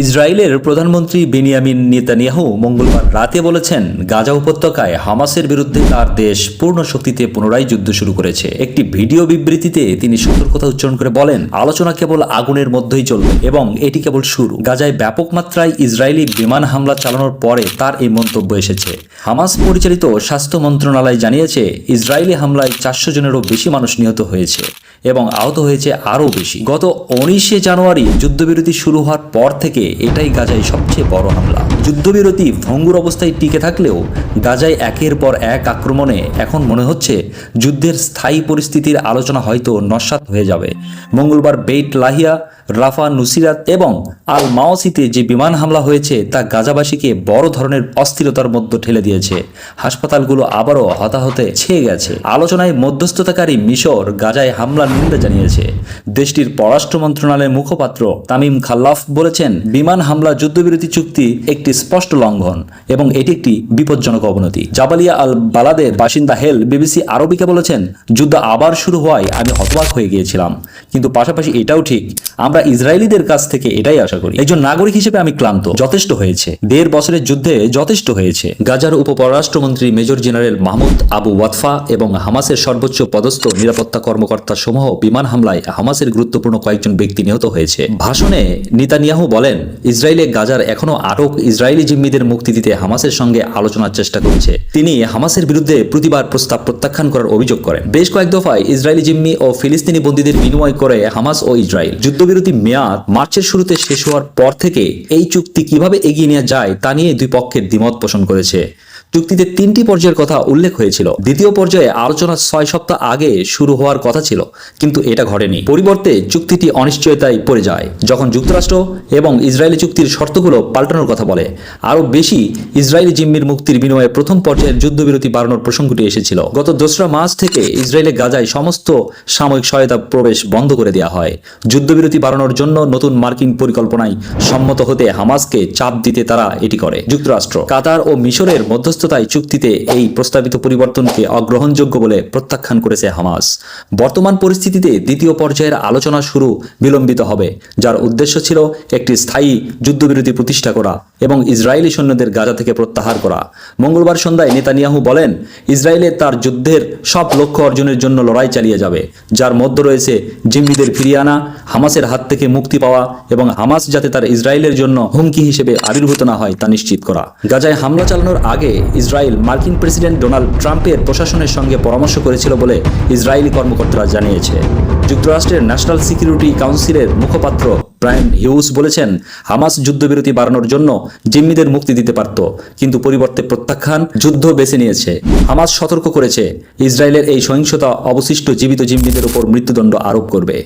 ইসরায়েলের প্রধানমন্ত্রী Benjamin Netanyahu মঙ্গলবার রাতে বলেছেন, গাজা উপত্যকায় হামাসের বিরুদ্ধে তার দেশ পূর্ণ শক্তিতে পুনরায় যুদ্ধ শুরু করেছে। একটি ভিডিও বিবৃতিতে তিনি সতর্কতা উচ্চারণ করে বলেন, আলোচনা কেবল আগুনের মধ্যেই চলবে এবং এটি কেবল শুরু। গাজায় ব্যাপক মাত্রায় ইসরায়েলি বিমান হামলা চালানোর পরে তার এই মন্তব্য এসেছে। হামাস পরিচালিত স্বাস্থ্য মন্ত্রণালয় জানিয়েছে, ইসরায়েলি হামলায় 400 জনেরও বেশি মানুষ নিহত হয়েছে এবং আহত হয়েছে আরও বেশি। গত 19শে জানুয়ারি যুদ্ধবিরতি শুরু হওয়ার পর থেকে এটাই গাজায় সবচেয়ে বড় হামলা। যুদ্ধবিরতি ভঙ্গুর অবস্থায় টিকে থাকলেও গাজায় একের পর এক আক্রমণে এখন মনে হচ্ছে যুদ্ধের স্থায়ী পরিস্থিতির আলোচনা হয়তো নস্যাৎ হয়ে যাবে। মঙ্গলবার বেইট লাহিয়া, রাফা, নুসিরাত এবং আল মাওসিতে যে বিমান হামলা হয়েছে তা গাজাবাসীকে বড় ধরনের অস্থিরতার মধ্যে ঠেলে দিয়েছে। হাসপাতালগুলো আবারও হতাহতে ছেয়ে গেছে। আলোচনায় মধ্যস্থতাকারী মিশর গাজায় হামলার নিন্দা জানিয়েছে। দেশটির পররাষ্ট্র মন্ত্রণালয়ের মুখপাত্র তামিম খাল্লাফ বলেছেন, বিমান হামলা যুদ্ধবিরতি চুক্তি একটি স্পষ্ট লঙ্ঘন এবং এটি একটি বিপজ্জনক অবনতি। জাবালিয়া আল বালাদের বাসিন্দা হেল বিবিসি আরবিকে বলেছেন, যুদ্ধ আবার শুরু হওয়ায় আমি হতবাক হয়ে গিয়েছিলাম, কিন্তু পাশাপাশি এটাও ঠিক আমরা ইসরায়েলিদের কাছ থেকে এটাই আশা করি। একজন নাগরিক হিসেবে আমি ক্লান্ত। যথেষ্ট হয়েছে। 1.5 বছরের যুদ্ধে যথেষ্ট হয়েছে। গাজার উপপররাষ্ট্রমন্ত্রী মেজর জেনারেল মাহমুদ আবু ওয়াতফা এবং হামাসের সর্বোচ্চ পদস্থ নিরাপত্তা কর্মকর্তা সমূহ বিমান হামলায় হামাসের গুরুত্বপূর্ণ কয়েকজন ব্যক্তি নিহত হয়েছে। ভাষণে নেতানিয়াহু বলেন, ইসরায়েলে গাজার এখনো আটক ইসরায়েলি জিম্মিদের মুক্তি দিতে হামাসের সঙ্গে আলোচনার চেষ্টা করছে। তিনি হামাসের বিরুদ্ধে প্রতিবার প্রস্তাব প্রত্যাখ্যান করার অভিযোগ করেন। বেশ কয়েক দফায় ইসরায়েলি জিম্মি ও ফিলিস্তিনি বন্দীদের বিনিময় করে হামাস ও ইসরায়েল। যুদ্ধবিরতি মেয়াদ মার্চের শুরুতে শেষ হওয়ার পর থেকে এই চুক্তি কিভাবে এগিয়ে নেওয়া যায় তা নিয়ে দুই পক্ষের দ্বিমত পোষণ করেছে। চুক্তিতে 3টি পর্যায়ের কথা উল্লেখ হয়েছিল। দ্বিতীয় পর্যায়ে আলোচনা 6 সপ্তাহ আগে শুরু হওয়ার কথা ছিল, কিন্তু এটা ঘটেনি। পরিবর্তে চুক্তিটি অনিশ্চয়তায় পড়ে যায় যখন যুক্তরাষ্ট্র এবং ইসরায়েলি চুক্তির শর্তগুলো পাল্টানোর কথা বলে। আরও বেশি ইসরায়েলি জিম্মির মুক্তির বিনিময়ে প্রথম পর্যায়ের যুদ্ধবিরতি বাড়ানোর প্রসঙ্গটি এসেছিল। গত 2রা মার্চ থেকে ইসরায়েলে গাজায় সমস্ত সাময়িক সহায়তা প্রবেশ বন্ধ করে দেওয়া হয়। যুদ্ধবিরতি বাড়ানোর জন্য নতুন মার্কিন পরিকল্পনায় সম্মত হতে হামাসকে চাপ দিতে তারা এটি করে। যুক্তরাষ্ট্র, কাতার ও মিশরের মধ্যস্থতায় চুক্তিতে এই প্রস্তাবিত পরিবর্তনকে অগ্রহণযোগ্য বলে প্রত্যাখ্যান করেছে হামাস। বর্তমান পরিস্থিতিতে দ্বিতীয় পর্যায়ের আলোচনা শুরু বিলম্বিত হবে, যার উদ্দেশ্য ছিল একটি স্থায়ী যুদ্ধবিরতি প্রতিষ্ঠা করা এবং ইসরায়েলি সৈন্যদের গাজা থেকে প্রত্যাহার করা। মঙ্গলবার সন্ধ্যায় নেতানিয়াহু বলেন, ইসরায়েলে তার যুদ্ধের সব লক্ষ্য অর্জনের জন্য লড়াই চালিয়ে যাবে, যার মধ্যে রয়েছে জিম্মিদের ফিরিয়ে আনা, হামাসের হাত থেকে মুক্তি পাওয়া এবং হামাস যাতে তার ইসরায়েলের জন্য হুমকি হিসেবে আবির্ভূত না হয় তা নিশ্চিত করা। গাজায় হামলা চালানোর আগে ইসরায়েল মার্কিন প্রেসিডেন্ট ডোনাল্ড ট্রাম্পের প্রশাসনের সঙ্গে পরামর্শ করেছিল বলে ইসরায়েলি কর্মকর্তারা জানিয়েছে। যুক্তরাষ্ট্রের ন্যাশনাল সিকিউরিটি কাউন্সিলের মুখপাত্র ব্রায়ান হিউজ বলেছেন, হামাস যুদ্ধবিরতি বাড়ানোর জন্য জিম্মিদের মুক্তি দিতে পারত, কিন্তু পরিবর্তে প্রত্যাখ্যান যুদ্ধ বেছে নিয়েছে। হামাস সতর্ক করেছে, ইসরায়েলের এই সহিংসতা অবশিষ্ট জীবিত জিম্মিদের উপর মৃত্যুদণ্ড আরোপ করবে।